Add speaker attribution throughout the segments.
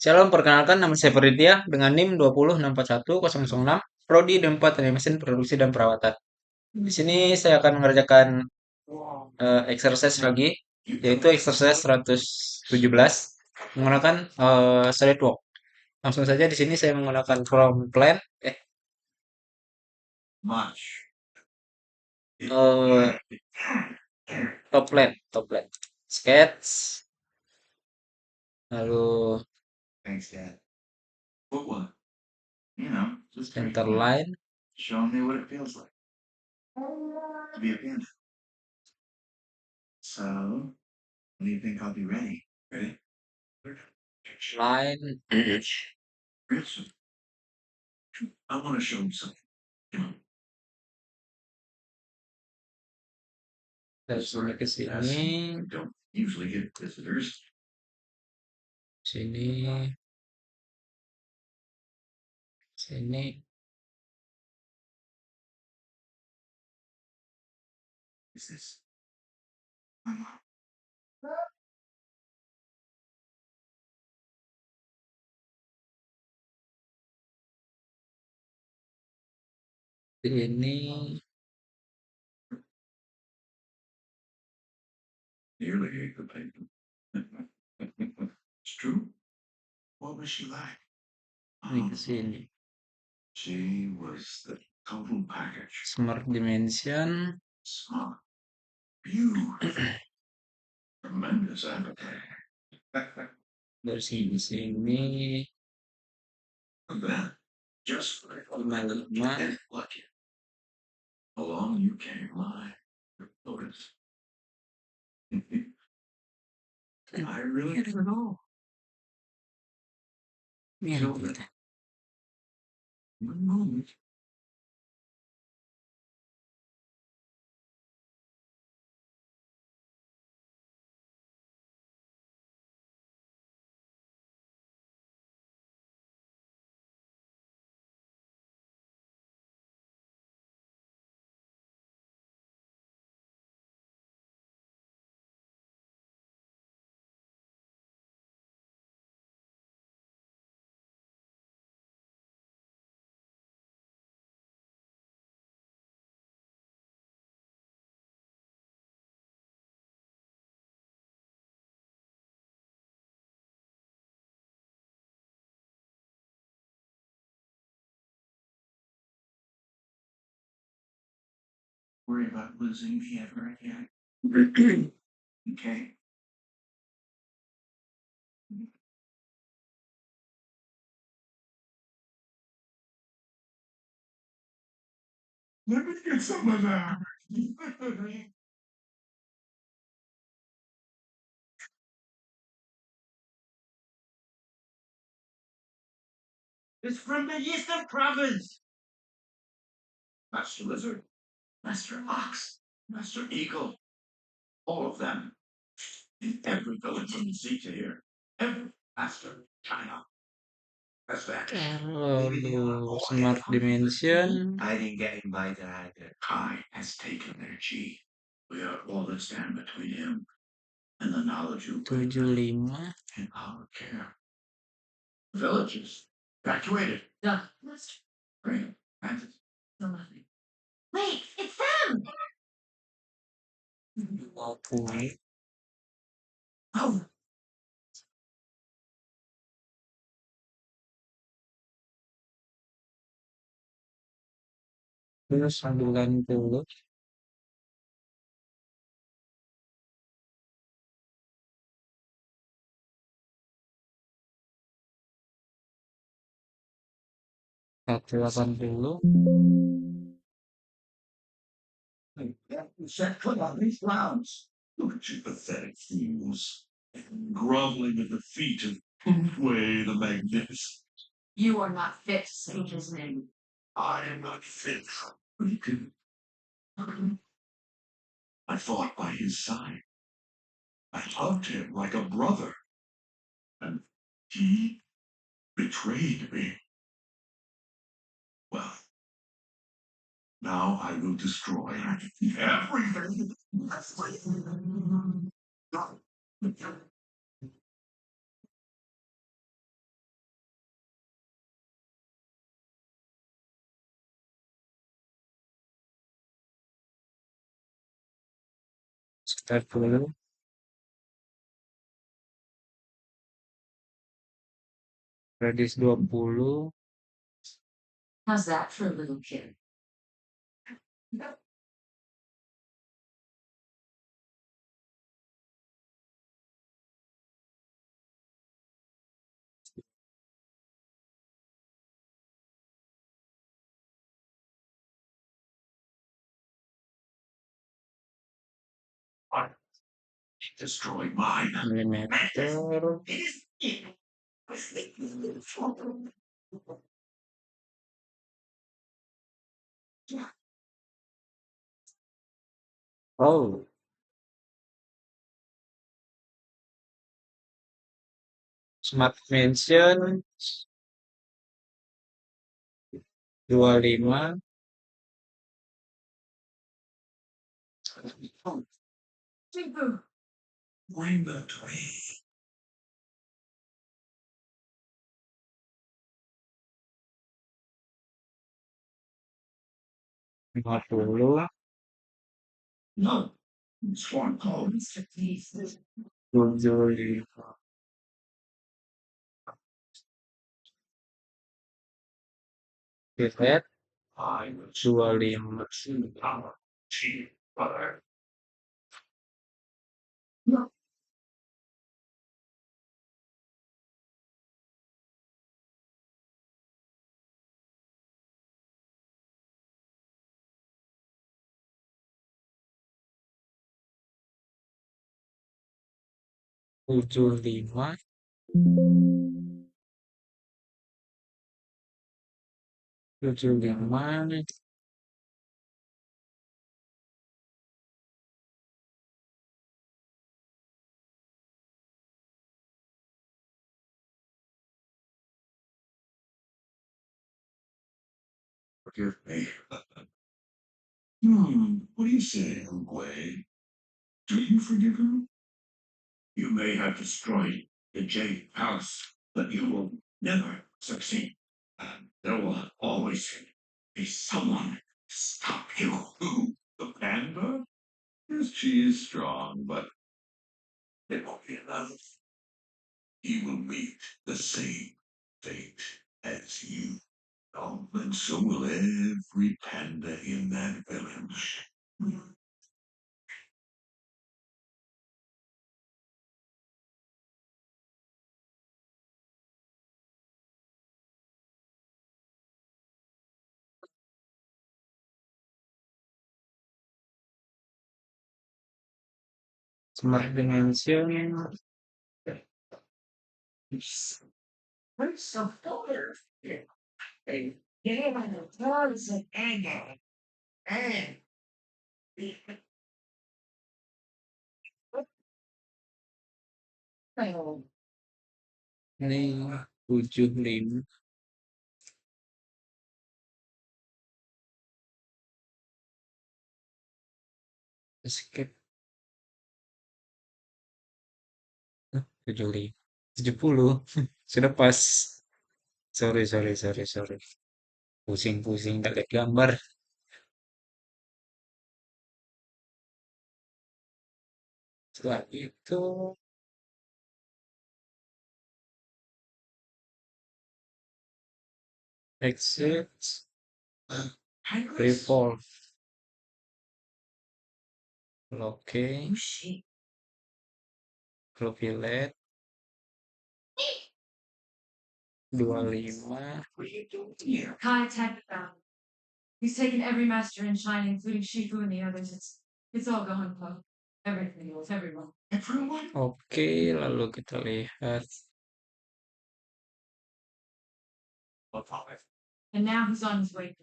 Speaker 1: Shalom, perkenalkan nama saya Freditia dengan NIM 206410006, Prodi D4 dari Mesin, Produksi dan Perawatan. Di sini saya akan mengerjakan exercise lagi, yaitu exercise 117 menggunakan SOLIDWORks. Langsung saja di sini saya menggunakan from plan, eh, top plan, sketch, lalu center line, line, dari sini ke sini, sini, sini, sini. Ini ke sini. Smart dimension. Dari sini ke sini. 55. Ini lalu smart dimension 75. Oke. Terus 90. Satu 80.
Speaker 2: You are not fit to say his name.
Speaker 1: Start dulu. Radius 20.
Speaker 2: How's that for a little kid? Destroy mine.
Speaker 1: Milimeter. Oh, Smart Mention 25.
Speaker 2: Blame the tree.
Speaker 1: 50.
Speaker 2: No. Sworn code. Mr. Please.
Speaker 1: 75. Pivot
Speaker 2: I was
Speaker 1: 25.
Speaker 2: true power. Cheap butter.
Speaker 1: 75. 75.
Speaker 2: Forgive me. What do you say, Uguay? Do you forgive him? You may have destroyed the Jade Palace, but you will never succeed. There will always be someone to stop you. Who? The panda? Yes, she is strong, but it won't be enough. He will meet the same fate as you. Oh, and so will every panda in that village.
Speaker 1: Smart Dimension
Speaker 2: We're so bored. Hey, yeah, the tons of anger. And 哎呦，ini
Speaker 1: 75. Skip 75. 70. Sudah pas. Sorry, sorry, sorry, sorry. Pusing-pusing tak lihat gambar. Setelah itu exit revolve. Oke, violet 25.
Speaker 2: what are you doing here? Contact found. He's taken every master in China, including Shifu and the others. It's all gone, Poe. Everything, everyone. Everyone?
Speaker 1: Oke, lalu kita lihat.
Speaker 2: And now he's on his way.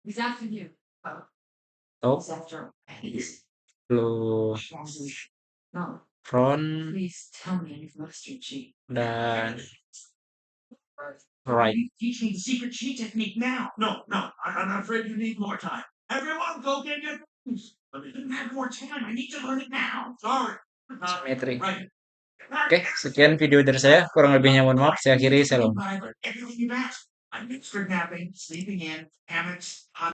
Speaker 2: He's after you, Poe.
Speaker 1: Top,
Speaker 2: He's after He's
Speaker 1: lalu
Speaker 2: no.
Speaker 1: front,
Speaker 2: Please tell me you've mastered Chi.
Speaker 1: dan right.
Speaker 2: Teach me the secret Chi technique now. No, no, I'm afraid you need more time. Everyone, go get your things. But I didn't have more time. I need to learn it now. Sorry.
Speaker 1: Simetri.
Speaker 2: Right.
Speaker 1: Oke, sekian video dari saya. Kurang lebihnya mohon maaf. Saya akhiri. Salam.
Speaker 2: Everything you've asked. I'm expert napping, sleeping in, hammocks, hot